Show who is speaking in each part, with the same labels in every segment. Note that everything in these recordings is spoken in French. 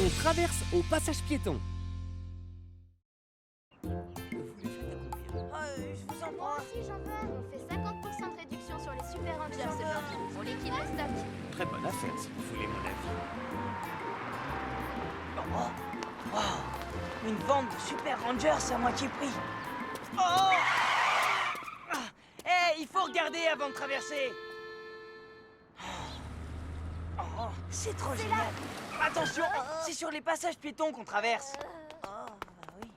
Speaker 1: On traverse au passage piéton.
Speaker 2: Je vous en
Speaker 3: Moi
Speaker 2: prends.
Speaker 3: aussi j'en veux un. On fait 50% de réduction sur les Super Rangers ce jour. On liquide le stock.
Speaker 1: Très bonne affaire si vous voulez mon avis.
Speaker 2: Une vente de Super Rangers à moitié prix. Oh il faut regarder avant de traverser. C'est trop génial. Attention, c'est sur les passages piétons qu'on traverse. Bah oui.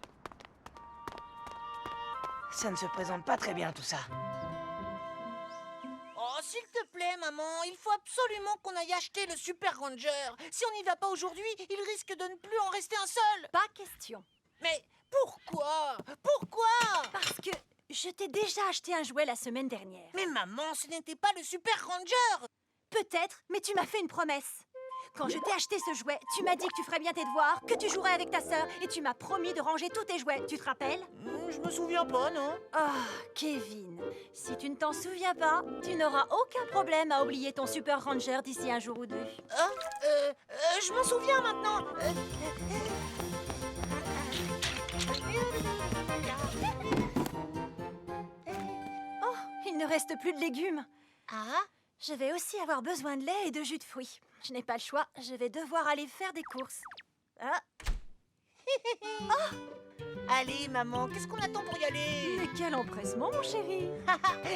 Speaker 2: Ça ne se présente pas très bien tout ça.
Speaker 4: Oh, s'il te plaît, maman, il faut absolument qu'on aille acheter le Super Ranger. Si on n'y va pas aujourd'hui, il risque de ne plus en rester un seul.
Speaker 5: Pas question.
Speaker 4: Mais pourquoi? Pourquoi?
Speaker 5: Parce que je t'ai déjà acheté un jouet la semaine dernière.
Speaker 4: Mais maman, ce n'était pas le Super Ranger.
Speaker 5: Peut-être, mais tu m'as fait une promesse. Quand je t'ai acheté ce jouet, tu m'as dit que tu ferais bien tes devoirs, que tu jouerais avec ta sœur, et tu m'as promis de ranger tous tes jouets. Tu te rappelles?
Speaker 4: Je me souviens pas, non?
Speaker 5: Oh, Kevin, si tu ne t'en souviens pas, tu n'auras aucun problème à oublier ton Super Ranger d'ici un jour ou deux.
Speaker 4: Je m'en souviens maintenant.
Speaker 5: Oh, il ne reste plus de légumes.
Speaker 4: Ah?
Speaker 5: Je vais aussi avoir besoin de lait et de jus de fruits. Je n'ai pas le choix, je vais devoir aller faire des courses. Ah,
Speaker 4: Allez, maman, qu'est-ce qu'on attend pour y aller?
Speaker 5: mais quel empressement, mon chéri.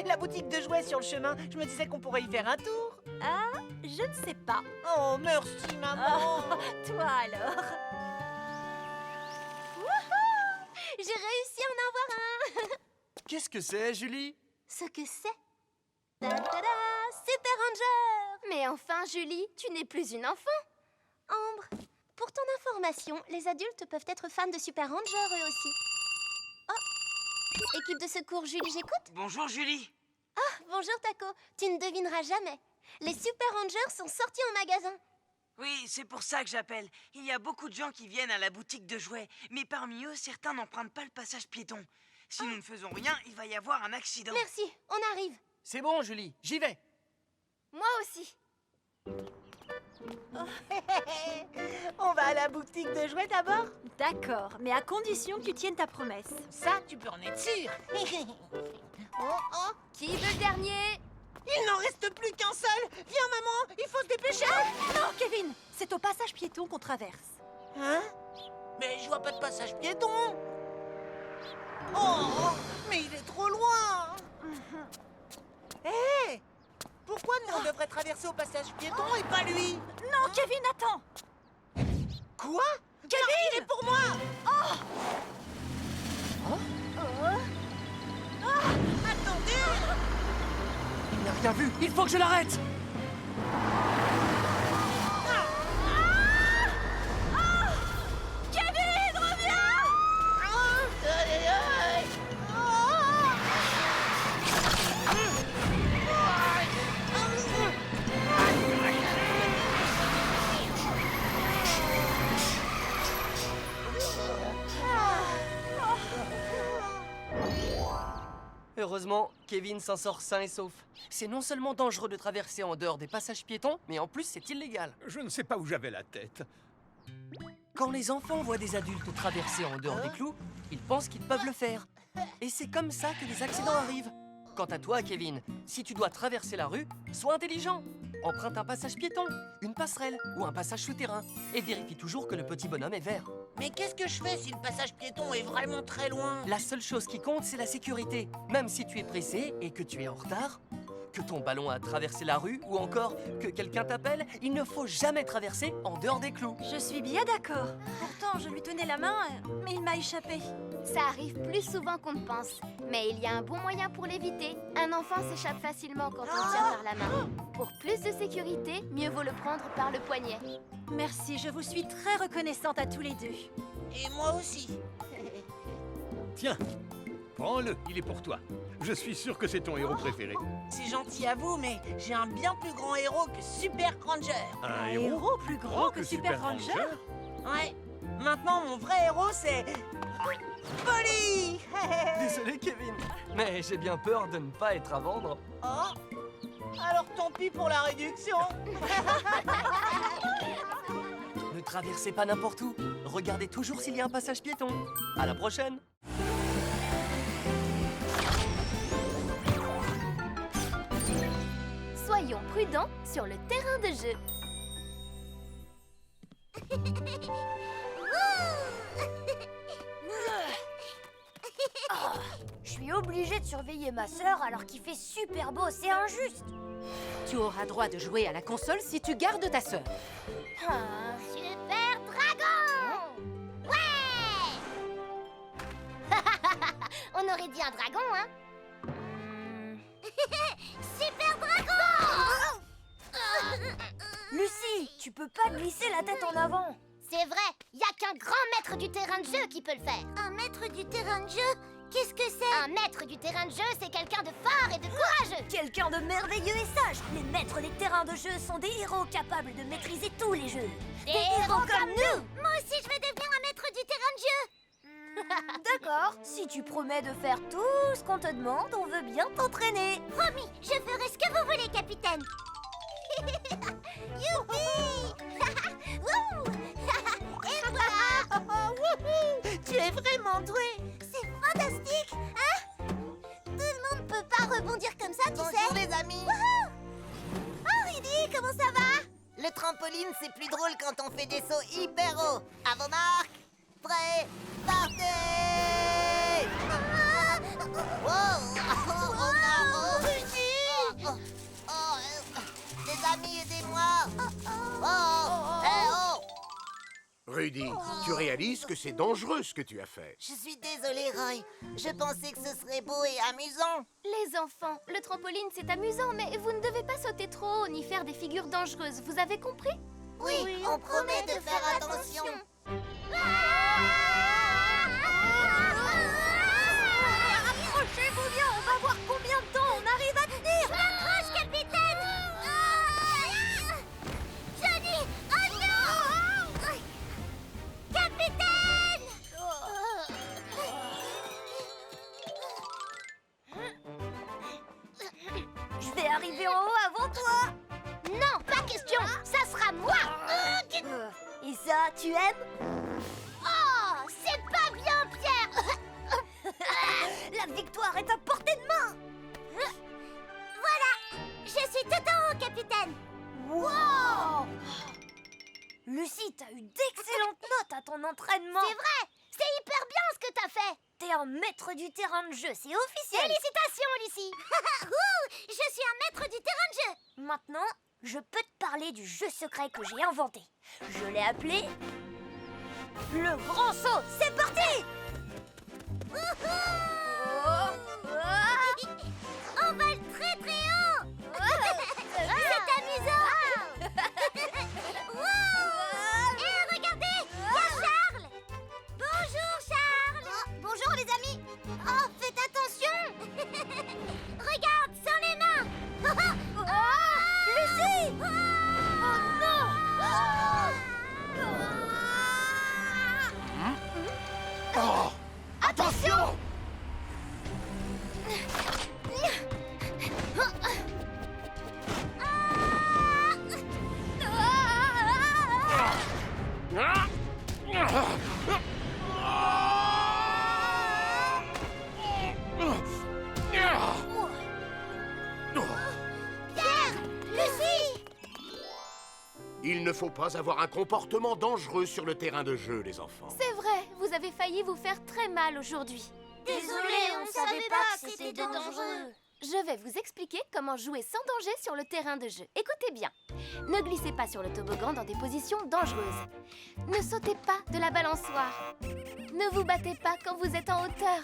Speaker 2: La boutique de jouets sur le chemin, je me disais qu'on pourrait y faire un tour.
Speaker 5: Ah, je ne sais pas.
Speaker 4: Oh, merci, maman.
Speaker 5: Toi alors.
Speaker 3: J'ai réussi à en avoir un.
Speaker 1: Qu'est-ce que c'est, Julie?
Speaker 3: Ce que c'est. Ta-da-da, Super Ranger. Mais enfin, Julie, tu n'es plus une enfant. Ambre, pour ton information, les adultes peuvent être fans de Super Ranger eux aussi. Oh, équipe de secours, Julie, j'écoute.
Speaker 2: Bonjour Julie.
Speaker 3: Bonjour Taco, tu ne devineras jamais. Les Super Rangers sont sortis en magasin.
Speaker 2: Oui, c'est pour ça que j'appelle. Il y a beaucoup de gens qui viennent à la boutique de jouets, mais parmi eux, certains n'empruntent pas le passage piéton. Si nous ne faisons rien, il va y avoir un accident.
Speaker 3: Merci, on arrive.
Speaker 1: C'est bon, Julie, j'y vais.
Speaker 3: Moi aussi.
Speaker 4: On va à la boutique de jouets d'abord?
Speaker 5: D'accord, mais à condition que tu tiennes ta promesse.
Speaker 4: Ça, tu peux en être sûr. Oh,
Speaker 3: Qui veut le dernier?
Speaker 4: il n'en reste plus qu'un seul. Viens, maman, il faut se dépêcher.
Speaker 5: Non, Kevin, c'est au passage piéton qu'on traverse.
Speaker 4: Hein? Mais je vois pas de passage piéton. Oh, mais il est trop loin. Hé, pourquoi nous on devrait traverser au passage piéton et pas lui?
Speaker 5: Non, Kevin, attends.
Speaker 4: Quoi? Kevin, il est pour moi. Attendez.
Speaker 1: Il n'a rien vu, il faut que je l'arrête.
Speaker 5: Kevin, reviens.
Speaker 1: Heureusement, Kevin s'en sort sain et sauf. C'est non seulement dangereux de traverser en dehors des passages piétons, mais en plus c'est illégal.
Speaker 6: Je ne sais pas où j'avais la tête.
Speaker 1: Quand les enfants voient des adultes traverser en dehors des clous, ils pensent qu'ils peuvent le faire. Et c'est comme ça que les accidents arrivent. Quant à toi, Kevin, si tu dois traverser la rue, sois intelligent. Emprunte un passage piéton, une passerelle ou un passage souterrain. Et vérifie toujours que le petit bonhomme est vert.
Speaker 4: Mais qu'est-ce que je fais si le passage piéton est vraiment très loin?
Speaker 1: La seule chose qui compte, c'est la sécurité. Même si tu es pressé et que tu es en retard, que ton ballon a traversé la rue ou encore que quelqu'un t'appelle, il ne faut jamais traverser en dehors des clous.
Speaker 5: Je suis bien d'accord. Pourtant, je lui tenais la main, mais il m'a échappé.
Speaker 3: Ça arrive plus souvent qu'on ne pense. Mais il y a un bon moyen pour l'éviter. Un enfant s'échappe facilement quand on tient par la main. Pour plus de sécurité, mieux vaut le prendre par le poignet.
Speaker 5: Merci, je vous suis très reconnaissante à tous les deux.
Speaker 4: Et moi aussi.
Speaker 6: Tiens, prends-le, il est pour toi. Je suis sûr que c'est ton héros préféré.
Speaker 4: C'est gentil à vous, mais j'ai un bien plus grand héros que Super Ranger.
Speaker 6: Un
Speaker 5: héros plus grand que Super Ranger?
Speaker 4: Ouais. Maintenant, mon vrai héros, c'est... Polly.
Speaker 1: Désolé, Kevin, mais j'ai bien peur de ne pas être à vendre.
Speaker 4: Oh. Alors tant pis pour la réduction.
Speaker 1: Ne traversez pas n'importe où. Regardez toujours s'il y a un passage piéton. À la prochaine!
Speaker 3: Soyons prudents sur le terrain de jeu.
Speaker 7: Je suis obligée de surveiller ma sœur alors qu'il fait super beau, c'est injuste.
Speaker 5: Tu auras droit de jouer à la console si tu gardes ta sœur.
Speaker 3: Super dragon! Ouais! On aurait dit un dragon, hein? Super dragon!
Speaker 7: Lucie, tu peux pas glisser la tête en avant.
Speaker 3: C'est vrai, y a qu'un grand maître du terrain de jeu qui peut le faire. Un maître du terrain de jeu? Qu'est-ce que c'est? Un maître du terrain de jeu, c'est quelqu'un de fort et de courageux.
Speaker 7: Quelqu'un de merveilleux et sage. Les maîtres des terrains de jeu sont des héros capables de maîtriser tous les jeux.
Speaker 3: Des héros comme nous! Moi aussi, je vais devenir un maître du terrain de jeu.
Speaker 7: D'accord, si tu promets de faire tout ce qu'on te demande, on veut bien t'entraîner.
Speaker 3: Promis, je ferai ce que vous voulez, capitaine. Youpi! Wouh! Et voilà!
Speaker 4: Tu es vraiment doué.
Speaker 3: C'est fantastique, hein? Tout le monde peut pas rebondir comme ça, tu sais.
Speaker 4: Bonjour les amis.
Speaker 3: Oh, Rudy, comment ça va?
Speaker 4: Le trampoline, c'est plus drôle quand on fait des sauts hyper hauts. À vos marques, prêts, partez! Wow! Oh non! Les amis, aidez-moi!
Speaker 8: Rudy, tu réalises que c'est dangereux ce que tu as fait.
Speaker 4: Je suis désolée, Roy. Je pensais que ce serait beau et amusant.
Speaker 3: Les enfants, le trampoline c'est amusant, mais vous ne devez pas sauter trop haut ni faire des figures dangereuses, vous avez compris?
Speaker 4: Oui, on promet de faire attention.
Speaker 7: Approchez-vous bien, on va voir combien de temps on arrive à tenir.
Speaker 3: Je m'approche, capitaine! Johnny! Oh non! Capitaine!
Speaker 7: Je vais arriver en haut avant toi.
Speaker 3: Non, pas question! Ça sera moi!
Speaker 7: Et ça, tu aimes?
Speaker 3: Oh! C'est pas bien, Pierre!
Speaker 7: La victoire est à portée de main.
Speaker 3: Voilà! Je suis tout en haut, capitaine!
Speaker 7: Wow! Lucie, t'as eu d'excellentes notes à ton entraînement.
Speaker 3: C'est vrai! C'est hyper bien ce que t'as fait!
Speaker 7: T'es un maître du terrain de jeu, c'est officiel.
Speaker 3: Félicitations, Lucie! Ouh, je suis un maître du terrain de jeu!
Speaker 7: Maintenant, je peux te parler du jeu secret que j'ai inventé. Je l'ai appelé le grand saut. C'est parti!
Speaker 3: On vole très très haut! C'est amusant! Wow! Et regardez! Il y a Charles! Bonjour Charles! Bonjour les amis! Oh, faites attention! Regarde, sans les mains!
Speaker 7: Lucie!
Speaker 3: Oh
Speaker 7: non!
Speaker 8: Oh!
Speaker 3: Attention!
Speaker 8: Il ne faut pas avoir un comportement dangereux sur le terrain de jeu, les enfants.
Speaker 3: C'est vrai, vous avez failli vous faire très mal aujourd'hui.
Speaker 7: Désolée, on savait pas que c'était dangereux.
Speaker 3: Je vais vous expliquer comment jouer sans danger sur le terrain de jeu. Écoutez bien. Ne glissez pas sur le toboggan dans des positions dangereuses. Ne sautez pas de la balançoire. Ne vous battez pas quand vous êtes en hauteur.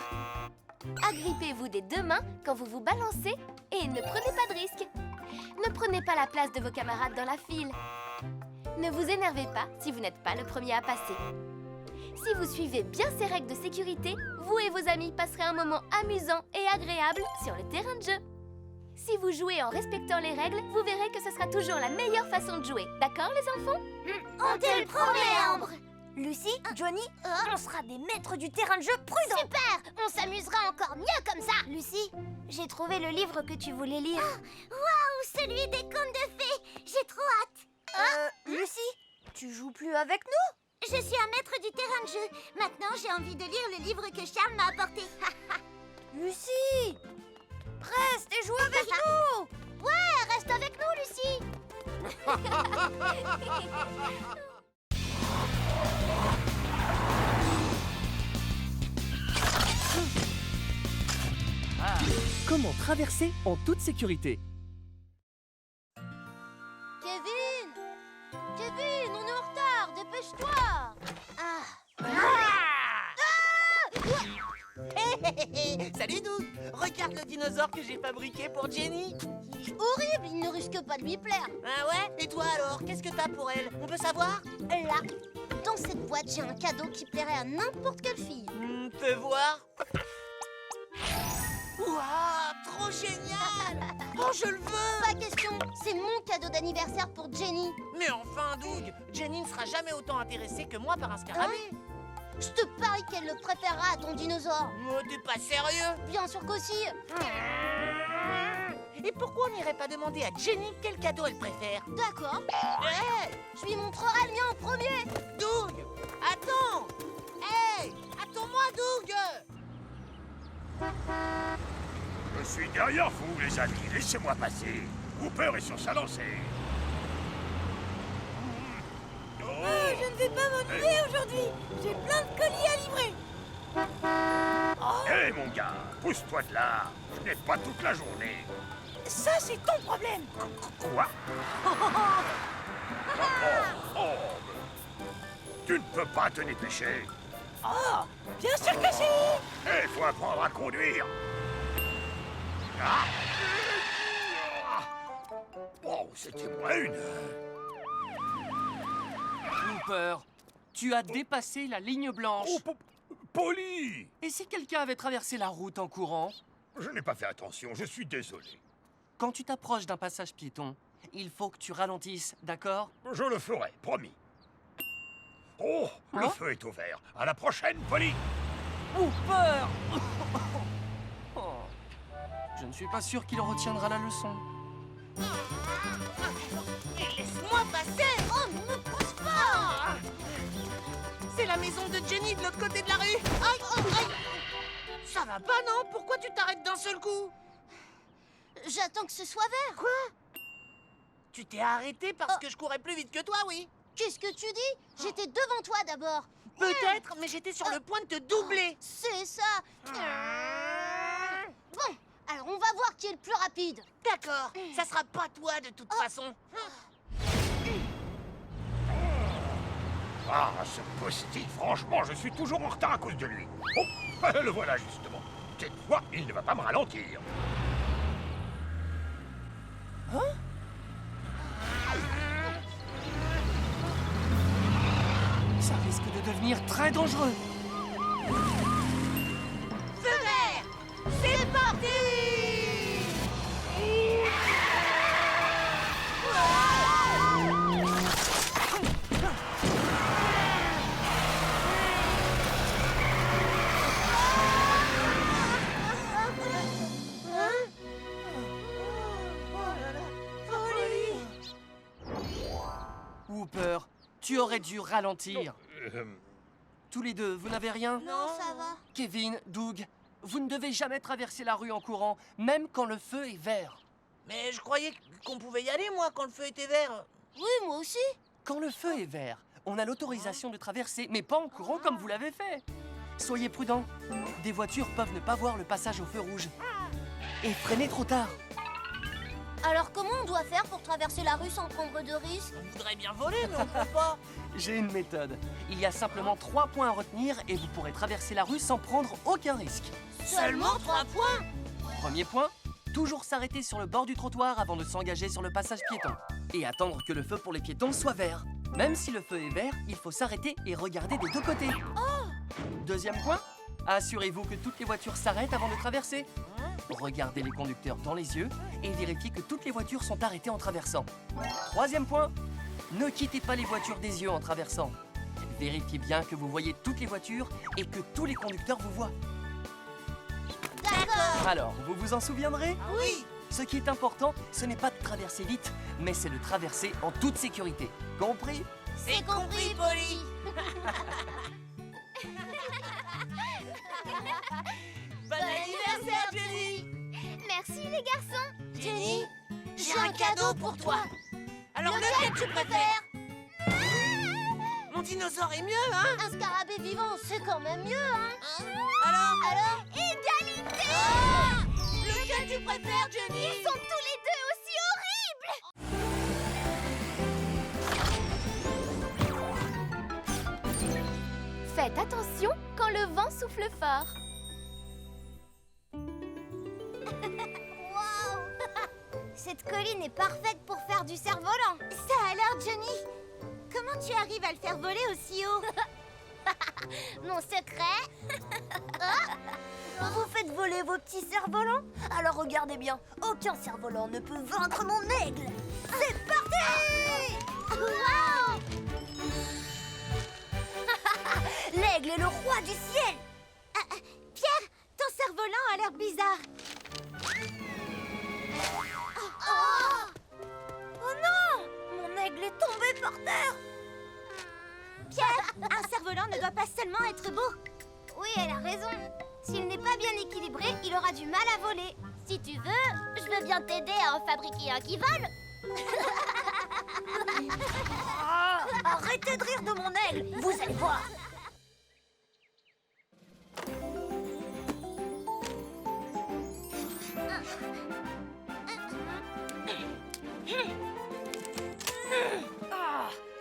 Speaker 3: Agrippez-vous des deux mains quand vous vous balancez et ne prenez pas de risques. Ne prenez pas la place de vos camarades dans la file. Ne vous énervez pas si vous n'êtes pas le premier à passer. Si vous suivez bien ces règles de sécurité, vous et vos amis passerez un moment amusant et agréable sur le terrain de jeu. Si vous jouez en respectant les règles, vous verrez que ce sera toujours la meilleure façon de jouer. D'accord, les enfants?
Speaker 7: On te le promet, Ambre. Lucie, Johnny, on sera des maîtres du terrain de jeu prudents.
Speaker 3: Super! On s'amusera encore mieux comme ça!
Speaker 7: Lucie, j'ai trouvé le livre que tu voulais lire.
Speaker 3: Waouh, celui des contes de fées! J'ai trop hâte!
Speaker 7: Lucie, Tu joues plus avec nous? Je suis un maître du terrain de jeu. Maintenant, j'ai envie de lire le livre que Charles m'a apporté.
Speaker 5: Lucie! Reste et joue avec nous!
Speaker 7: Ouais, reste avec nous, Lucie.
Speaker 1: Comment traverser en toute sécurité?
Speaker 3: Kevin! Kevin, on est en retard, dépêche-toi!
Speaker 4: Salut Doug! Regarde le dinosaure que j'ai fabriqué pour Jenny.
Speaker 3: Il est horrible, il ne risque pas de lui plaire.
Speaker 4: Ah ouais? Et toi alors? Qu'est-ce que t'as pour elle? On peut savoir?
Speaker 3: Là, dans cette boîte, j'ai un cadeau qui plairait à n'importe quelle fille.
Speaker 4: Fais voir. Waouh! Trop génial! Oh, je le veux!
Speaker 3: Pas question, c'est mon cadeau d'anniversaire pour Jenny.
Speaker 4: Mais enfin, Doug, Jenny ne sera jamais autant intéressée que moi par un scarabée.
Speaker 3: Je te parie qu'elle le préférera à ton dinosaure.
Speaker 4: Oh, t'es pas sérieux?
Speaker 3: Bien sûr qu'aussi.
Speaker 4: Et pourquoi on n'irait pas demander à Jenny quel cadeau elle préfère?
Speaker 3: D'accord,
Speaker 4: Hey!
Speaker 3: je lui montrerai le mien en premier.
Speaker 4: Doug! Attends! Hey! Attends-moi, Doug!
Speaker 6: Je suis derrière vous, les amis. Laissez-moi passer. Hooper est sur sa lancée.
Speaker 5: Je ne vais pas m'ennuyer aujourd'hui. J'ai plein de colis à livrer.
Speaker 6: Hé, mon gars, pousse-toi de là. Je n'ai pas toute la journée.
Speaker 5: Ça, c'est ton problème.
Speaker 6: Quoi? Oh, tu ne peux pas te dépêcher.
Speaker 5: Oh, bien sûr que si.
Speaker 6: Il faut apprendre à conduire. Ah. Oh, c'était moins une heure.
Speaker 1: Hooper, tu as dépassé la ligne blanche.
Speaker 6: Oh, Polly!
Speaker 1: Et si quelqu'un avait traversé la route en courant?
Speaker 6: Je n'ai pas fait attention, je suis désolé.
Speaker 1: Quand tu t'approches d'un passage piéton, il faut que tu ralentisses, d'accord?
Speaker 6: Je le ferai, promis. Oh, le
Speaker 1: Hein?
Speaker 6: feu est ouvert. À la prochaine, Polly!
Speaker 1: Hooper! Oh. Je ne suis pas sûr qu'il retiendra la leçon.
Speaker 4: Laisse-moi passer!
Speaker 3: Oh, ne me pousse pas.
Speaker 4: C'est la maison de Jenny de l'autre côté de la rue! Aïe! Aïe! Ça va pas, non? Pourquoi tu t'arrêtes d'un seul coup?
Speaker 3: J'attends que ce soit vert.
Speaker 4: Quoi? Tu t'es arrêté parce que je courais plus vite que toi, oui?
Speaker 3: Qu'est-ce que tu dis? J'étais devant toi d'abord.
Speaker 4: Peut-être, mais j'étais sur le point de te doubler!
Speaker 3: C'est ça. Bon, alors on va voir qui est le plus rapide.
Speaker 4: D'accord, ça sera pas toi de toute façon.
Speaker 6: Ah, ce post-it, franchement, je suis toujours en retard à cause de lui. Oh, le voilà justement. Cette fois, il ne va pas me ralentir.
Speaker 1: Ça risque de devenir très dangereux.
Speaker 4: Feu vert! C'est parti!
Speaker 1: Hooper, tu aurais dû ralentir. Tous les deux, vous n'avez rien?
Speaker 3: Non, ça va.
Speaker 1: Kevin, Doug, vous ne devez jamais traverser la rue en courant, même quand le feu est vert.
Speaker 4: Mais je croyais qu'on pouvait y aller, moi, quand le feu était vert.
Speaker 3: Oui, moi aussi.
Speaker 1: Quand le feu est vert, on a l'autorisation de traverser, mais pas en courant comme vous l'avez fait. Soyez prudents. Des voitures peuvent ne pas voir le passage au feu rouge. Et freiner trop tard.
Speaker 3: Alors comment on doit faire pour traverser la rue sans prendre de risques?
Speaker 4: On voudrait bien voler, mais on peut pas.
Speaker 1: J'ai une méthode. Il y a simplement 3 points à retenir et vous pourrez traverser la rue sans prendre aucun risque.
Speaker 3: Seulement 3 points?
Speaker 1: Premier point, toujours s'arrêter sur le bord du trottoir avant de s'engager sur le passage piéton. Et attendre que le feu pour les piétons soit vert. Même si le feu est vert, il faut s'arrêter et regarder des deux côtés. Deuxième point, assurez-vous que toutes les voitures s'arrêtent avant de traverser. Regardez les conducteurs dans les yeux et vérifiez que toutes les voitures sont arrêtées en traversant. Troisième point, ne quittez pas les voitures des yeux en traversant. Vérifiez bien que vous voyez toutes les voitures et que tous les conducteurs vous voient.
Speaker 3: D'accord.
Speaker 1: Alors, vous vous en souviendrez?
Speaker 4: Oui.
Speaker 1: Ce qui est important, ce n'est pas de traverser vite, mais c'est de traverser en toute sécurité. Compris?
Speaker 4: C'est compris, Polly. Bon anniversaire, Jenny.
Speaker 3: Merci les garçons.
Speaker 4: Jenny, j'ai un cadeau pour toi. Alors lequel tu préfères? Mon dinosaure est mieux, hein?
Speaker 3: Un scarabée vivant, c'est quand même mieux, hein?
Speaker 4: Alors
Speaker 3: Égalité!
Speaker 4: Lequel tu préfères, Jenny?
Speaker 3: Ils sont tous les deux aussi horribles! Faites attention quand le vent souffle fort. Wow! Cette colline est parfaite pour faire du cerf-volant. Ça a l'air, Jenny. Comment tu arrives à le faire voler aussi haut? Mon secret?
Speaker 7: Vous faites voler vos petits cerfs-volants? Alors regardez bien, aucun cerf-volant ne peut vaincre mon aigle. C'est parti!
Speaker 3: Wow!
Speaker 7: L'aigle est le roi du ciel.
Speaker 3: Pierre, ton cerf-volant a l'air bizarre.
Speaker 7: Oh non! Mon aigle est tombé par terre.
Speaker 3: Pierre, un cerf-volant ne doit pas seulement être beau. Oui, elle a raison. S'il n'est pas bien équilibré, il aura du mal à voler. Si tu veux, je veux bien t'aider à en fabriquer un qui vole.
Speaker 7: Arrêtez de rire de mon aigle, vous allez voir.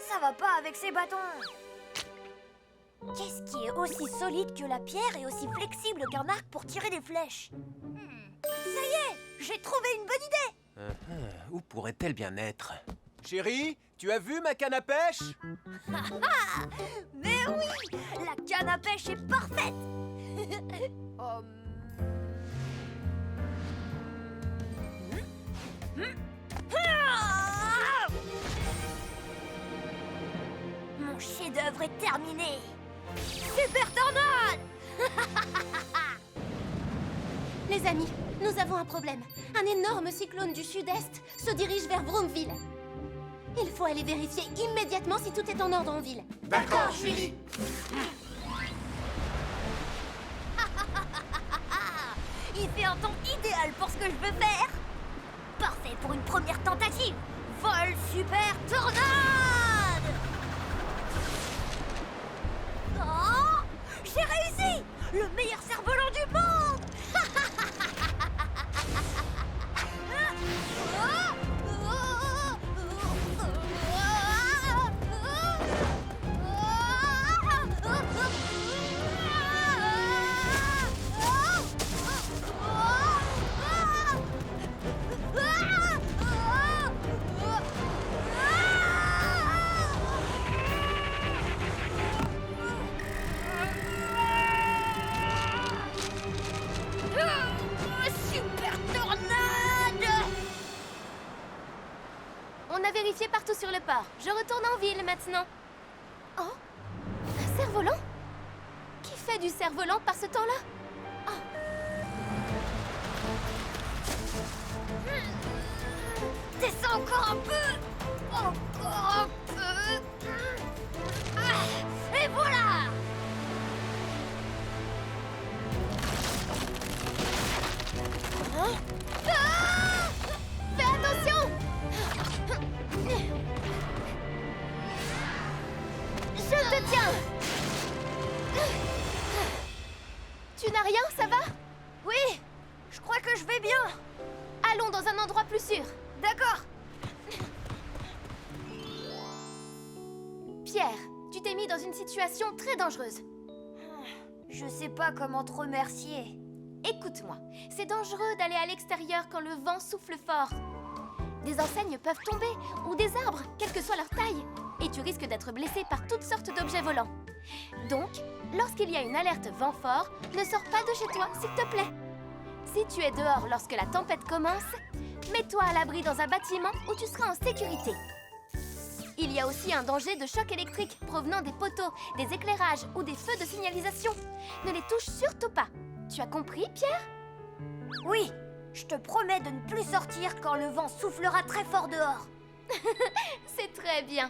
Speaker 7: Ça va pas avec ces bâtons. Qu'est-ce qui est aussi solide que la pierre et aussi flexible qu'un arc pour tirer des flèches? Ça y est, j'ai trouvé une bonne idée.
Speaker 9: Où pourrait-elle bien être? Chérie, tu as vu ma canne à pêche?
Speaker 7: Mais oui, la canne à pêche est parfaite. Mon chef-d'œuvre est terminé. Super tornade!
Speaker 3: Les amis, nous avons un problème. Un énorme cyclone du sud-est se dirige vers Vroomville. Il faut aller vérifier immédiatement si tout est en ordre en ville.
Speaker 8: D'accord, Julie.
Speaker 7: Il fait un temps idéal pour ce que je veux faire. Parfait pour une première tentative. Vol super tornade! Oh! J'ai réussi! Le meilleur cerf-volant du monde! Super tornade!
Speaker 3: On a vérifié partout sur le port. Je retourne en ville maintenant. Oh, un cerf-volant? Qui fait du cerf-volant par ce temps-là?
Speaker 7: Descends encore un peu! Encore un peu! Et voilà!
Speaker 3: Fais attention! Je te tiens! Tu n'as rien, ça va?
Speaker 7: Oui, je crois que je vais bien.
Speaker 3: Allons dans un endroit plus sûr.
Speaker 7: D'accord.
Speaker 3: Pierre, tu t'es mis dans une situation très dangereuse.
Speaker 7: Je sais pas comment te remercier.
Speaker 3: Écoute-moi, c'est dangereux d'aller à l'extérieur quand le vent souffle fort. Des enseignes peuvent tomber, ou des arbres, quelle que soit leur taille. Et tu risques d'être blessé par toutes sortes d'objets volants. Donc, lorsqu'il y a une alerte vent fort, ne sors pas de chez toi, s'il te plaît. Si tu es dehors lorsque la tempête commence, mets-toi à l'abri dans un bâtiment où tu seras en sécurité. Il y a aussi un danger de choc électrique provenant des poteaux, des éclairages ou des feux de signalisation. Ne les touche surtout pas. Tu as compris, Pierre?
Speaker 7: Oui, je te promets de ne plus sortir quand le vent soufflera très fort dehors.
Speaker 3: C'est très bien.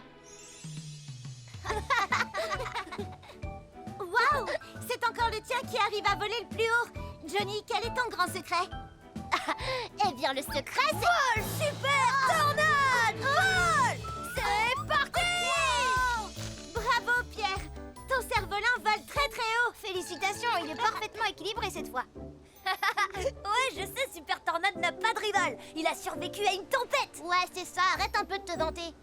Speaker 7: Waouh! C'est encore le tien qui arrive à voler le plus haut. Johnny, quel est ton grand secret? Eh bien, le secret, c'est... Vol super tornade! Vol! C'est parti! Bravo, Pierre! Ton cerf-volant vole très très haut. Félicitations, il est parfaitement équilibré cette fois. Ouais, je sais, Super Tornade n'a pas de rival. Il a survécu à une tempête. Ouais, c'est ça, arrête un peu de te vanter.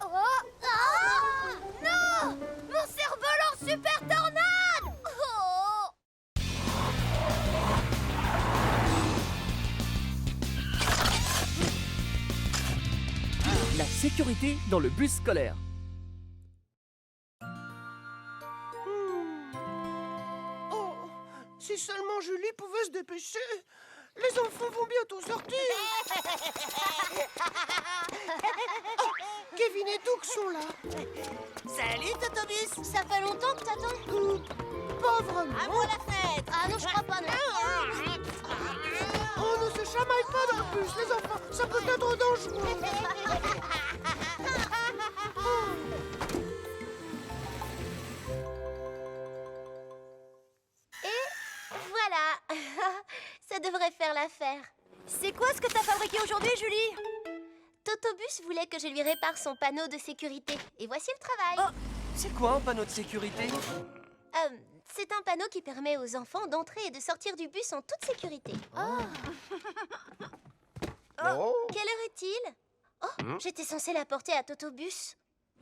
Speaker 7: Oh! Ah! Non! Mon cerf-volant Super Tornade! Oh!
Speaker 1: La sécurité dans le bus scolaire.
Speaker 4: Oh, si seulement Julie pouvait se dépêcher. Les enfants vont bientôt sortir. Oh, Kevin et Doug sont là. Salut, Totobus.
Speaker 3: Ça fait longtemps que t'attends?
Speaker 4: Pas vraiment.
Speaker 7: À moi la fête!
Speaker 3: Ah non, je crois pas, non.
Speaker 4: On ne se chamaille pas dans le bus, les enfants. Ça peut être dangereux.
Speaker 3: Voilà. Ça devrait faire l'affaire.
Speaker 5: C'est quoi ce que t'as fabriqué aujourd'hui, Julie?
Speaker 3: Totobus voulait que je lui répare son panneau de sécurité. Et voici le travail.
Speaker 1: Oh, c'est quoi un panneau de sécurité?
Speaker 3: C'est un panneau qui permet aux enfants d'entrer et de sortir du bus en toute sécurité.
Speaker 8: Oh.
Speaker 3: Quelle heure est-il? Oh, j'étais censée l'apporter à Totobus.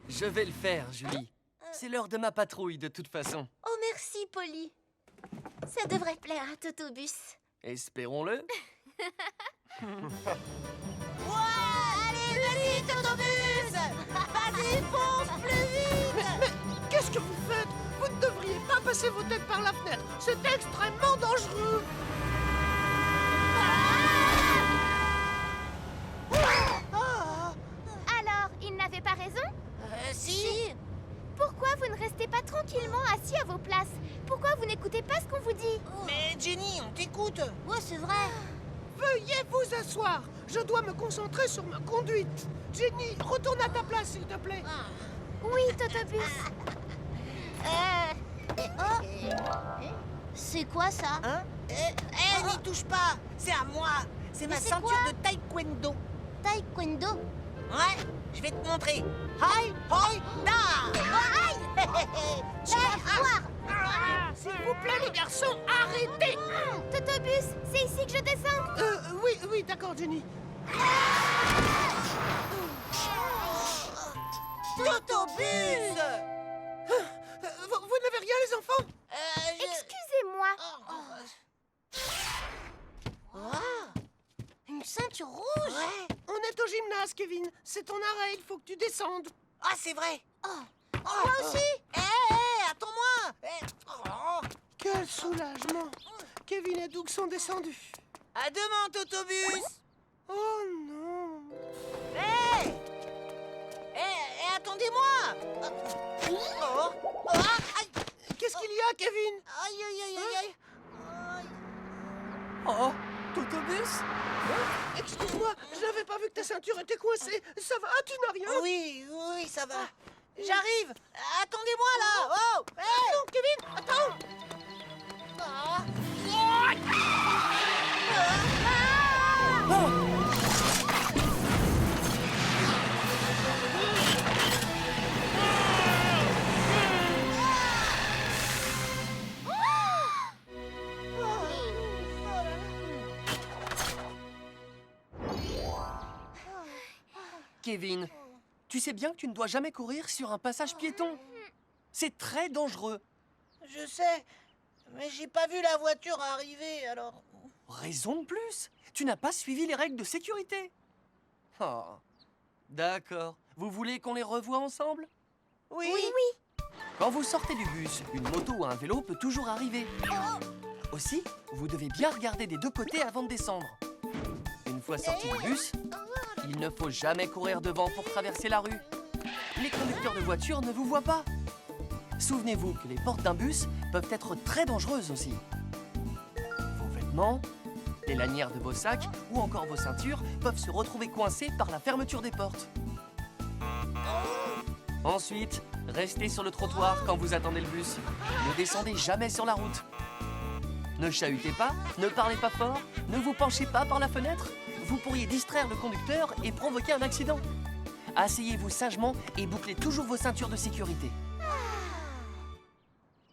Speaker 1: Je vais le faire, Julie. C'est l'heure de ma patrouille, de toute façon.
Speaker 3: Oh, merci, Polly. Ça devrait plaire à Totobus.
Speaker 1: Espérons-le.
Speaker 4: Allez, vas-y, Totobus. Vas-y, fonce plus vite. Mais qu'est-ce que vous faites? Vous ne devriez pas passer vos têtes par la fenêtre. C'est extrêmement dangereux.
Speaker 3: Alors, il n'avait pas raison?
Speaker 4: Si.
Speaker 3: Pourquoi vous ne restez pas tranquillement assis à vos places? Pourquoi vous n'écoutez pas ce qu'on vous dit?
Speaker 4: Mais Jenny, on t'écoute.
Speaker 3: Ouais, c'est vrai.
Speaker 4: Veuillez vous asseoir. Je dois me concentrer sur ma conduite. Jenny, retourne à ta place, s'il te plaît.
Speaker 3: Oui, Totobus. C'est quoi ça?
Speaker 4: Hein? N'y touche pas. C'est à moi. C'est ma
Speaker 3: Mais c'est
Speaker 4: ceinture
Speaker 3: quoi?
Speaker 4: de taekwondo.
Speaker 3: Taekwondo.
Speaker 4: Ouais, je vais te montrer. Hi, hoi, da. Tu vas voir. S'il vous plaît, les garçons, arrêtez.
Speaker 3: Totobus, c'est ici que je descends.
Speaker 4: Oui, d'accord, Jenny. Totobus. Vous n'avez rien, les enfants?
Speaker 3: Excusez-moi. Une ceinture rouge.
Speaker 4: Ouais. On est au gymnase, Kevin. C'est ton arrêt, il faut que tu descendes. Ah, c'est vrai.
Speaker 3: Moi aussi.
Speaker 4: Attends-moi. Quel soulagement. Kevin et Doug sont descendus. À demain, Totobus. Oh non. Attendez-moi. Qu'est-ce qu'il y a, Kevin? Aïe.
Speaker 1: Oh, Totobus?
Speaker 4: Excuse-moi, je n'avais pas vu que ta ceinture était coincée. Ça va, tu n'as rien? Oui, ça va. J'arrive. Attendez-moi là. Oh, non, Kevin, attends.
Speaker 1: Kevin, tu sais bien que tu ne dois jamais courir sur un passage piéton. C'est très dangereux.
Speaker 4: Je sais, mais j'ai pas vu la voiture arriver, alors...
Speaker 1: Raison de plus. Tu n'as pas suivi les règles de sécurité. Oh, d'accord. Vous voulez qu'on les revoie ensemble?
Speaker 4: Oui.
Speaker 1: Quand vous sortez du bus, une moto ou un vélo peut toujours arriver. Aussi, vous devez bien regarder des deux côtés avant de descendre. Une fois sorti du bus, il ne faut jamais courir devant pour traverser la rue. Les conducteurs de voitures ne vous voient pas. Souvenez-vous que les portes d'un bus peuvent être très dangereuses aussi. Vos vêtements, les lanières de vos sacs ou encore vos ceintures peuvent se retrouver coincés par la fermeture des portes. Ensuite, restez sur le trottoir quand vous attendez le bus. Ne descendez jamais sur la route. Ne chahutez pas, ne parlez pas fort, ne vous penchez pas par la fenêtre. Vous pourriez distraire le conducteur et provoquer un accident. Asseyez-vous sagement et bouclez toujours vos ceintures de sécurité.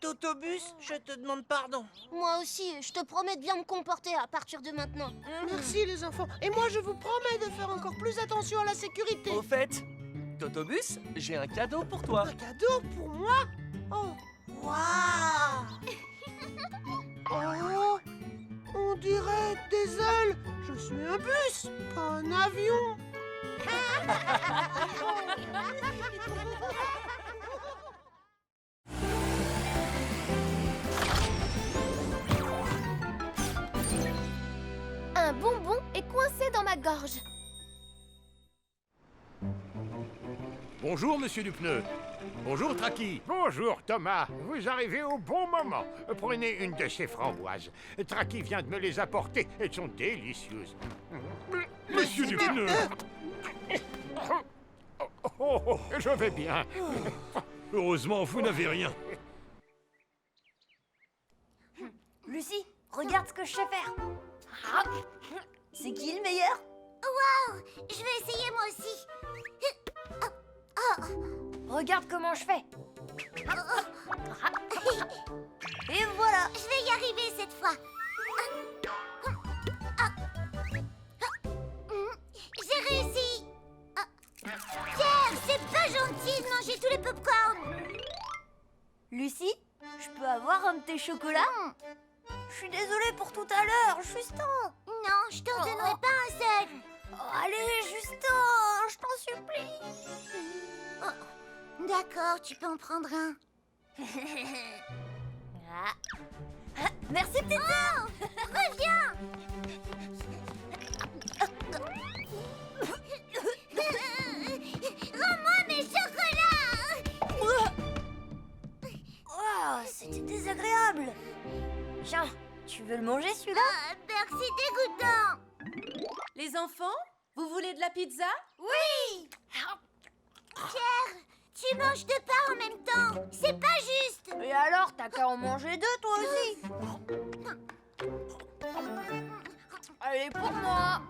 Speaker 4: Totobus, je te demande pardon.
Speaker 3: Moi aussi, je te promets de bien me comporter à partir de maintenant.
Speaker 4: Merci les enfants. Et moi, je vous promets de faire encore plus attention à la sécurité.
Speaker 1: Au fait, Totobus, j'ai un cadeau pour toi.
Speaker 4: Un cadeau pour moi? Oh, waouh! Oh, on dirait des ailes. Je suis un bus, pas un avion.
Speaker 3: Un bonbon est coincé dans ma gorge.
Speaker 6: Bonjour, monsieur Dupneu. Bonjour, Tracky. Bonjour, Thomas. Vous arrivez au bon moment. Prenez une de ces framboises. Tracky vient de me les apporter. Elles sont délicieuses. Monsieur Dupneu. Oh, je vais bien. Heureusement, vous n'avez rien.
Speaker 5: Lucie, regarde ce que je sais faire. C'est qui le meilleur?
Speaker 7: Waouh! Je vais essayer moi aussi.
Speaker 5: Regarde comment je fais. Et voilà.
Speaker 7: Je vais y arriver cette fois. J'ai réussi. Pierre, c'est pas gentil de manger tous les pop-corn.
Speaker 5: Lucie, je peux avoir un de tes chocolats? Je suis désolée pour tout à l'heure, juste un.
Speaker 7: Non, je t'en donnerai pas un seul.
Speaker 5: Oh, allez, juste un, je t'en supplie.
Speaker 7: D'accord, tu peux en prendre un.
Speaker 5: Merci, petite sœur.
Speaker 7: Reviens. Rends-moi mes chocolats.
Speaker 5: Oh, c'était désagréable. Tiens, tu veux le manger celui-là?
Speaker 7: Merci, dégoûtant.
Speaker 10: Les enfants, vous voulez de la pizza?
Speaker 7: Oui. Pierre, tu manges deux parts en même temps. C'est pas juste.
Speaker 5: Et alors, t'as qu'à en manger deux, toi aussi. Elle est pour moi.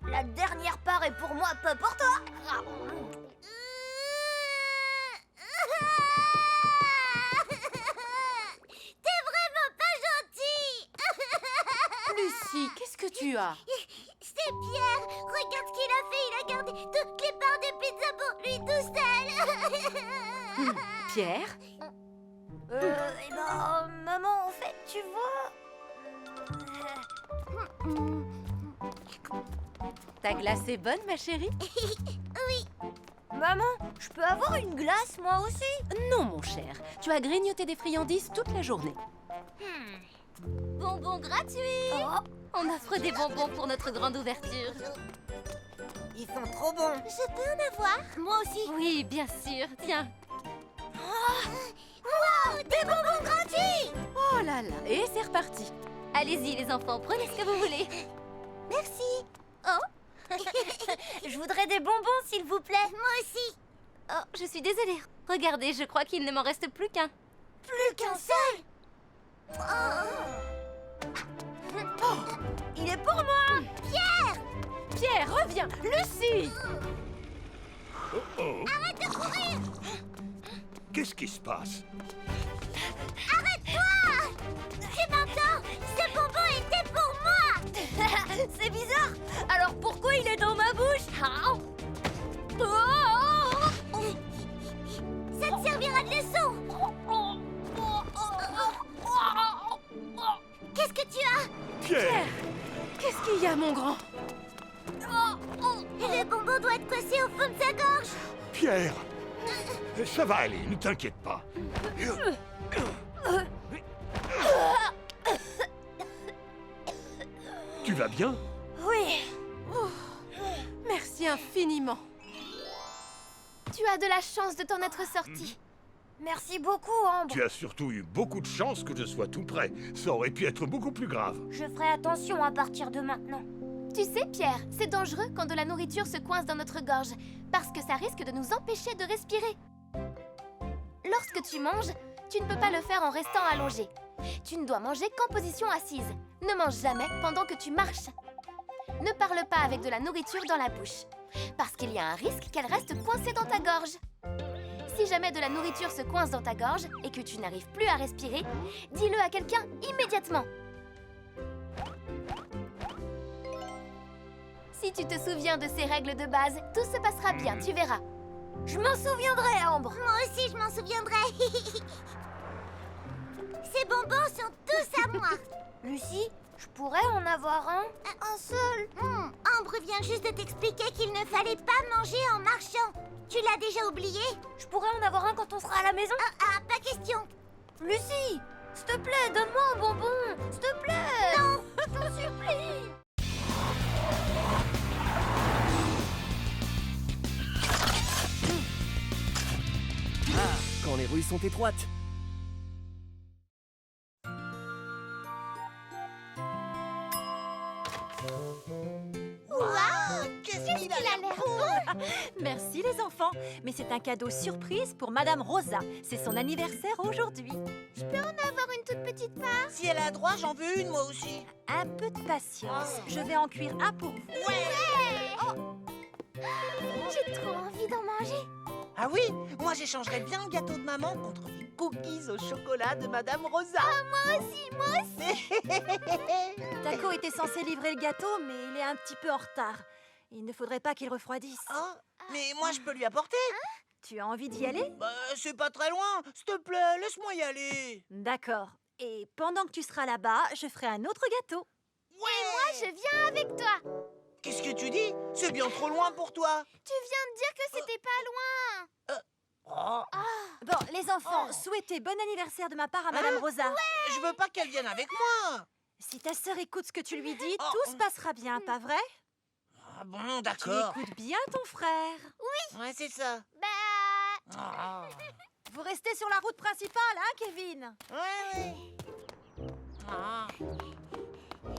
Speaker 5: La dernière part est pour moi, pas pour toi.
Speaker 7: T'es vraiment pas gentil.
Speaker 10: Lucie, qu'est-ce que tu as?
Speaker 7: C'est Pierre. Regarde ce qu'il a fait. Il a gardé toutes les parts de pizza pour lui tout seul.
Speaker 10: Pierre?
Speaker 5: Eh ben, maman, en fait, tu vois...
Speaker 10: Ta glace est bonne, ma chérie?
Speaker 7: Oui.
Speaker 5: Maman, je peux avoir une glace, moi aussi?
Speaker 10: Non, mon cher. Tu as grignoté des friandises toute la journée.
Speaker 3: Bonbons gratuits. On offre des bonbons pour notre grande ouverture.
Speaker 5: Ils sont trop bons.
Speaker 7: Je peux en avoir?
Speaker 5: Moi aussi.
Speaker 10: Oui, bien sûr. Tiens.
Speaker 7: Wow, des bonbons gratuits.
Speaker 10: Oh là là. Et c'est reparti.
Speaker 3: Allez-y, les enfants, prenez ce que vous voulez.
Speaker 7: Merci.
Speaker 5: Je voudrais des bonbons, s'il vous plaît.
Speaker 7: Moi aussi.
Speaker 3: Oh, je suis désolée. Regardez, je crois qu'il ne m'en reste plus qu'un.
Speaker 7: Plus qu'un seul.
Speaker 5: Il est pour moi.
Speaker 10: Pierre, reviens. Lucie!
Speaker 6: Oh.
Speaker 7: Arrête de courir.
Speaker 6: Qu'est-ce qui se passe?
Speaker 7: Arrête-toi. Tu m'entends? Ce bonbon était pour moi.
Speaker 5: C'est bizarre. Alors pourquoi il est dans ma bouche?
Speaker 7: Ça te servira de leçon. Qu'est-ce que tu as?
Speaker 6: Pierre!
Speaker 10: Qu'est-ce qu'il y a, mon grand?
Speaker 7: Le bonbon doit être coincé au fond de sa gorge.
Speaker 6: Pierre! Ça va aller, ne t'inquiète pas. Tu vas bien?
Speaker 5: Oui.
Speaker 10: Merci infiniment.
Speaker 3: Tu as de la chance de t'en être sorti.
Speaker 5: Merci beaucoup, Ambre.
Speaker 6: Tu as surtout eu beaucoup de chance que je sois tout près. Ça aurait pu être beaucoup plus grave.
Speaker 5: Je ferai attention à partir de maintenant.
Speaker 3: Tu sais, Pierre, c'est dangereux quand de la nourriture se coince dans notre gorge, parce que ça risque de nous empêcher de respirer. Lorsque tu manges, tu ne peux pas le faire en restant allongé. Tu ne dois manger qu'en position assise. Ne mange jamais pendant que tu marches. Ne parle pas avec de la nourriture dans la bouche, parce qu'il y a un risque qu'elle reste coincée dans ta gorge. Si jamais de la nourriture se coince dans ta gorge et que tu n'arrives plus à respirer, dis-le à quelqu'un immédiatement. Si tu te souviens de ces règles de base, tout se passera bien, tu verras. Je m'en souviendrai, Ambre.
Speaker 7: Moi aussi, je m'en souviendrai. Ces bonbons sont tous à moi.
Speaker 3: Lucie, je pourrais en avoir un?
Speaker 7: Un seul. Ambre vient juste de t'expliquer qu'il ne fallait pas manger en marchant. Tu l'as déjà oublié?
Speaker 3: Je pourrais en avoir un quand on sera à la maison?
Speaker 7: Pas question.
Speaker 3: Lucie, s'il te plaît, donne-moi un bonbon. S'il te plaît.
Speaker 7: Non.
Speaker 3: Je t'en supplie.
Speaker 1: Quand les rues sont étroites.
Speaker 4: Qu'est-ce qu'il a l'air
Speaker 5: Merci les enfants, mais c'est un cadeau surprise pour Madame Rosa. C'est son anniversaire aujourd'hui.
Speaker 3: Avoir une toute petite part?
Speaker 4: Si elle a droit, j'en veux une, moi aussi.
Speaker 5: Un peu de patience, je vais en cuire un pour vous.
Speaker 3: J'ai trop envie d'en manger.
Speaker 4: Ah oui, moi j'échangerais bien le gâteau de maman contre les cookies au chocolat de Madame Rosa.
Speaker 3: Moi aussi.
Speaker 5: Taco était censé livrer le gâteau, mais il est un petit peu en retard. Il ne faudrait pas qu'il refroidisse.
Speaker 4: Ah, mais moi je peux lui apporter.
Speaker 5: Tu as envie d'y aller?
Speaker 4: Bah, c'est pas très loin. S'il te plaît, laisse-moi y aller.
Speaker 5: D'accord. Et pendant que tu seras là-bas, je ferai un autre gâteau.
Speaker 3: Moi, je viens avec toi.
Speaker 4: Qu'est-ce que tu dis? C'est bien trop loin pour toi.
Speaker 3: Tu viens de dire que c'était pas loin.
Speaker 4: Oh,
Speaker 5: Bon, les enfants, souhaitez bon anniversaire de ma part à Madame Rosa.
Speaker 4: je veux pas qu'elle vienne avec moi.
Speaker 5: Si ta sœur écoute ce que tu lui dis,
Speaker 4: Oh.
Speaker 5: tout se passera bien, pas vrai?
Speaker 4: Ah bon,
Speaker 5: Tu
Speaker 4: d'accord.
Speaker 5: écoutes bien ton frère.
Speaker 4: Ouais, c'est ça.
Speaker 3: Bah...
Speaker 4: Ah.
Speaker 5: Vous restez sur la route principale, hein, Kevin?
Speaker 4: Ouais. Ah.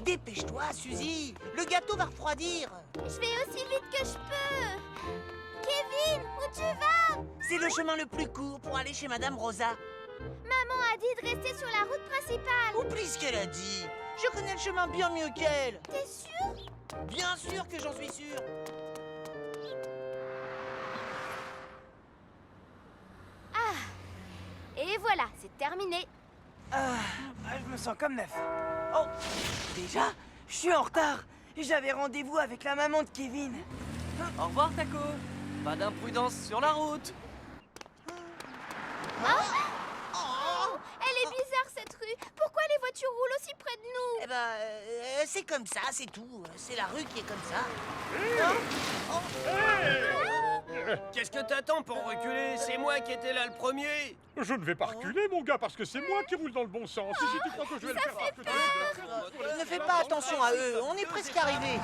Speaker 4: Dépêche-toi, Suzy. Le gâteau va refroidir.
Speaker 3: Je vais aussi vite que je peux. Kevin, où tu vas?
Speaker 4: C'est le chemin le plus court pour aller chez Madame Rosa.
Speaker 3: Maman a dit de rester sur la route principale.
Speaker 4: Oublie ce qu'elle a dit. Je connais le chemin bien mieux qu'elle.
Speaker 3: T'es sûr?
Speaker 4: Bien sûr que j'en suis sûr.
Speaker 3: Et voilà, c'est terminé.
Speaker 2: Je me sens comme neuf. Oh, déjà? Je suis en retard. J'avais rendez-vous avec la maman de Kevin.
Speaker 1: Au revoir, Taco. Pas d'imprudence sur la route.
Speaker 3: Elle est bizarre cette rue. Pourquoi les voitures roulent aussi près de nous?
Speaker 4: Eh ben, c'est comme ça, c'est tout. C'est la rue qui est comme ça.
Speaker 9: Qu'est-ce que t'attends pour reculer? C'est moi qui étais là le premier.
Speaker 6: Je ne vais pas reculer, mon gars, parce que c'est moi qui roule dans le bon sens. Et si tu crois que je vais le faire parce que tu es...
Speaker 4: Ne fais pas attention à eux, on est presque arrivés.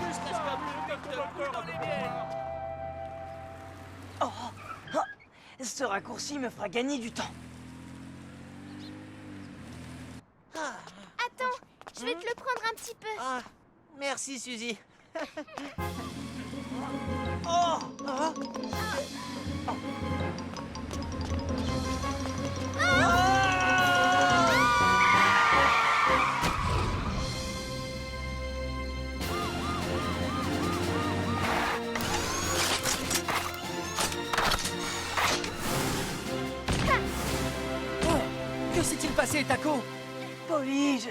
Speaker 2: Ce raccourci me fera gagner du temps.
Speaker 3: Attends, je vais te le prendre un petit peu.
Speaker 4: Ah, merci, Suzy. Oh, oh.
Speaker 1: Que s'est-il passé, Taco?
Speaker 2: Polly,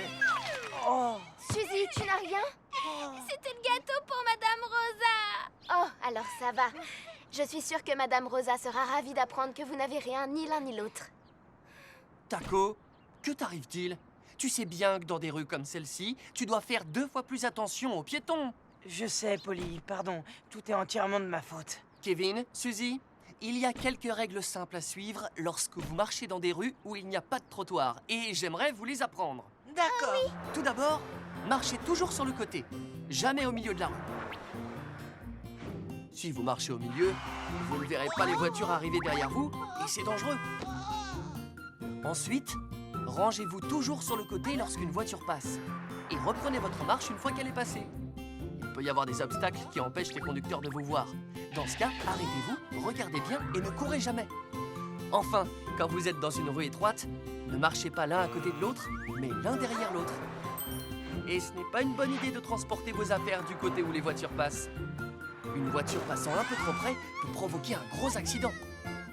Speaker 2: Oh.
Speaker 3: Suzy, tu n'as rien? C'était le gâteau pour Madame Rosa. Oh, alors ça va. Je suis sûre que Madame Rosa sera ravie d'apprendre que vous n'avez rien, ni l'un ni l'autre.
Speaker 1: Taco, que t'arrive-t-il? Tu sais bien que dans des rues comme celle-ci, tu dois faire 2 fois plus attention aux piétons.
Speaker 2: Je sais, Polly, pardon. Tout est entièrement de ma faute.
Speaker 1: Kevin, Suzy, il y a quelques règles simples à suivre lorsque vous marchez dans des rues où il n'y a pas de trottoir. Et j'aimerais vous les apprendre.
Speaker 4: D'accord.
Speaker 1: Tout d'abord, marchez toujours sur le côté, jamais au milieu de la rue. Si vous marchez au milieu, vous ne verrez pas les voitures arriver derrière vous et c'est dangereux. Ensuite, rangez-vous toujours sur le côté lorsqu'une voiture passe et reprenez votre marche une fois qu'elle est passée. Il peut y avoir des obstacles qui empêchent les conducteurs de vous voir. Dans ce cas, arrêtez-vous, regardez bien et ne courez jamais. Enfin, quand vous êtes dans une rue étroite, ne marchez pas l'un à côté de l'autre, mais l'un derrière l'autre. Et ce n'est pas une bonne idée de transporter vos affaires du côté où les voitures passent. Une voiture passant un peu trop près peut provoquer un gros accident.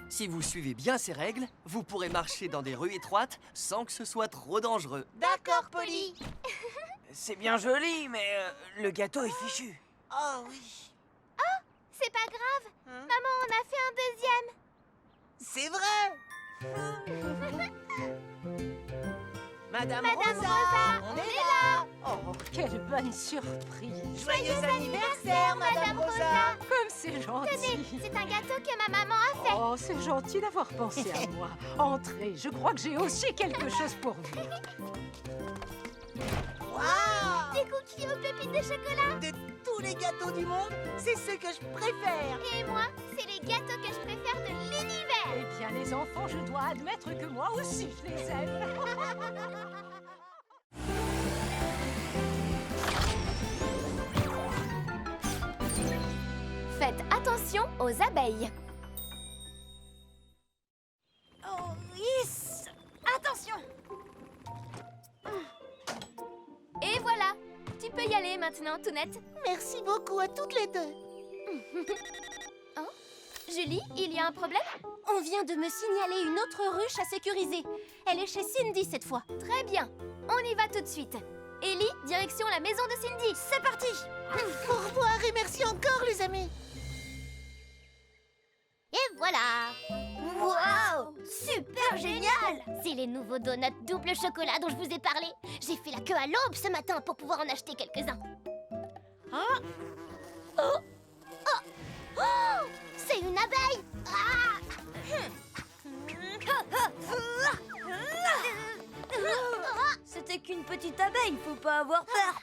Speaker 1: Si vous suivez bien ces règles, vous pourrez marcher dans des rues étroites sans que ce soit trop dangereux.
Speaker 4: D'accord, Polly.
Speaker 2: C'est bien joli, mais le gâteau est fichu.
Speaker 4: Oh oui.
Speaker 3: C'est pas grave. Maman en a fait un deuxième.
Speaker 4: C'est vrai. Madame Rosa, on est là.
Speaker 10: Oh, quelle bonne surprise!
Speaker 4: Joyeux anniversaire, Madame Rosa.
Speaker 10: Comme c'est gentil!
Speaker 3: Tenez, c'est un gâteau que ma maman a fait.
Speaker 10: Oh, c'est gentil d'avoir pensé à moi. Entrez, je crois que j'ai aussi quelque chose pour vous.
Speaker 4: Waouh.
Speaker 3: Des cookies aux pépites de chocolat.
Speaker 4: De tous les gâteaux du monde, c'est ceux que je préfère.
Speaker 3: Et moi, c'est les gâteaux que je préfère de l'univers.
Speaker 10: Eh bien, les enfants, je dois admettre que moi aussi, je les aime.
Speaker 3: Faites attention aux abeilles.
Speaker 5: Oh, yes. Attention.
Speaker 3: Et voilà, tu peux y aller maintenant, Tounette.
Speaker 4: Merci beaucoup à toutes les deux.
Speaker 3: Oh, Julie, il y a un problème? On vient de me signaler une autre ruche à sécuriser. Elle est chez Cindy cette fois. Très bien, on y va tout de suite. Ellie, direction la maison de Cindy. C'est parti.
Speaker 4: Au revoir et merci encore, les amis.
Speaker 7: Et voilà. Waouh, super génial. C'est les nouveaux donuts double chocolat dont je vous ai parlé. J'ai fait la queue à l'aube ce matin pour pouvoir en acheter quelques-uns. Oh, c'est une abeille.
Speaker 5: C'était qu'une petite abeille, faut pas avoir peur.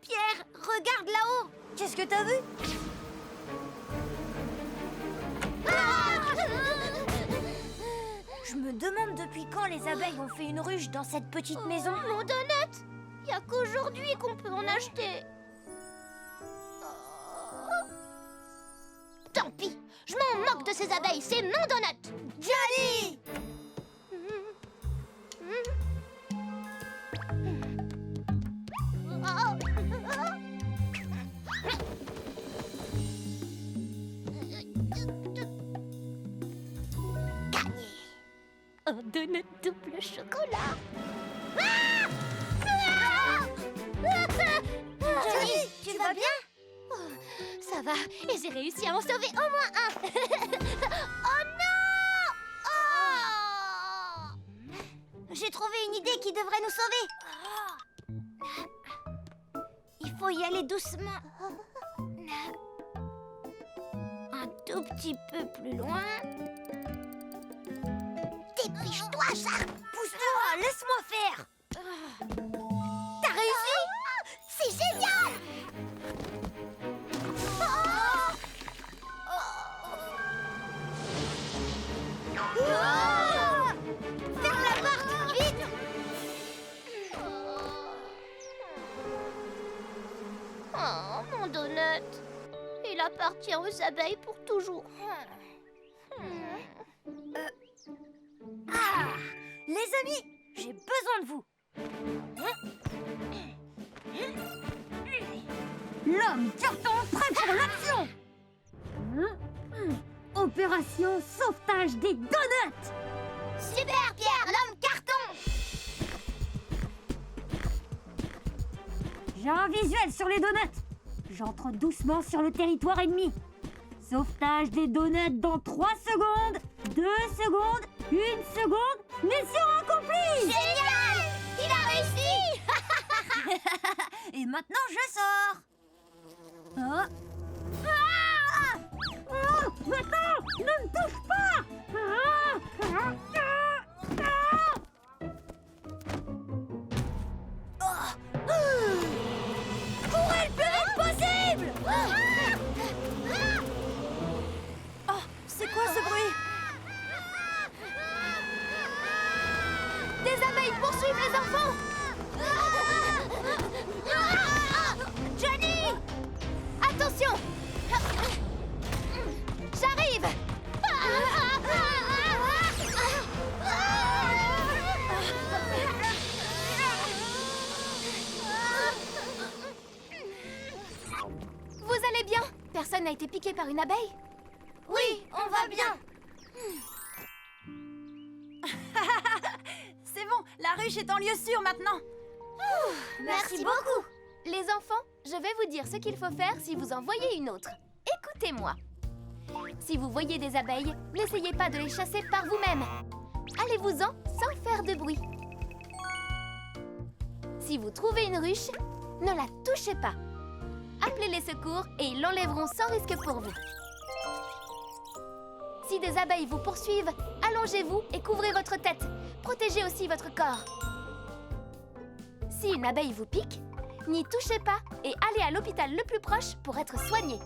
Speaker 7: Pierre, regarde là-haut.
Speaker 5: Qu'est-ce que t'as vu? Je me demande depuis quand les abeilles ont fait une ruche dans cette petite maison.
Speaker 7: Mon donut. Il n'y a qu'aujourd'hui qu'on peut en acheter. Tant pis, je m'en moque de ces abeilles, c'est mon donut.
Speaker 5: Johnny!
Speaker 7: Un donut double chocolat.
Speaker 5: Johnny, tu vas bien?
Speaker 7: Ça va, et j'ai réussi à en sauver au moins un. Oh non!
Speaker 5: J'ai trouvé une idée qui devrait nous sauver.
Speaker 7: Il faut y aller doucement. Un tout petit peu plus loin. Dépêche-toi, Shark!
Speaker 5: Pousse-toi, laisse-moi faire.
Speaker 7: T'as réussi? C'est génial! Ferme la porte, vite! Oh, mon donut. Il appartient aux abeilles pour toujours.
Speaker 5: Les amis, j'ai besoin de vous. L'homme carton prêt pour l'action. Opération sauvetage des donuts.
Speaker 7: Super, Pierre, l'homme carton!
Speaker 5: J'ai un visuel sur les donuts. J'entre doucement sur le territoire ennemi. Sauvetage des donuts dans 3 secondes, 2 secondes, 1 seconde. Mission accomplie!
Speaker 7: Génial! Il a réussi!
Speaker 5: Et maintenant je sors. Maintenant, ne me touche pas! Courez le plus vite possible! Oh, c'est quoi ce bruit?
Speaker 3: Des abeilles poursuivent les enfants.
Speaker 7: Johnny!
Speaker 3: Personne n'a été piqué par une abeille?
Speaker 7: Oui, on va bien.
Speaker 11: C'est bon, la ruche est en lieu sûr maintenant.
Speaker 7: Merci beaucoup.
Speaker 3: Les enfants, je vais vous dire ce qu'il faut faire si vous en voyez une autre. Écoutez-moi. Si vous voyez des abeilles, n'essayez pas de les chasser par vous-même. Allez-vous-en sans faire de bruit. Si vous trouvez une ruche, ne la touchez pas. Appelez les secours et ils l'enlèveront sans risque pour vous. Si des abeilles vous poursuivent, allongez-vous et couvrez votre tête. Protégez aussi votre corps. Si une abeille vous pique, n'y touchez pas et allez à l'hôpital le plus proche pour être soigné.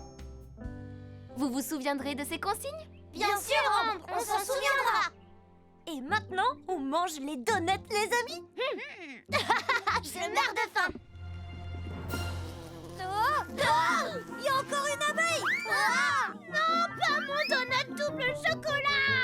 Speaker 3: Vous vous souviendrez de ces consignes?
Speaker 7: Bien sûr, Ambre, on s'en souviendra.
Speaker 11: Et maintenant, on mange les donuts, les amis.
Speaker 7: Je meurs de faim.
Speaker 11: Il y a encore une abeille.
Speaker 7: Non, pas mon donut double chocolat.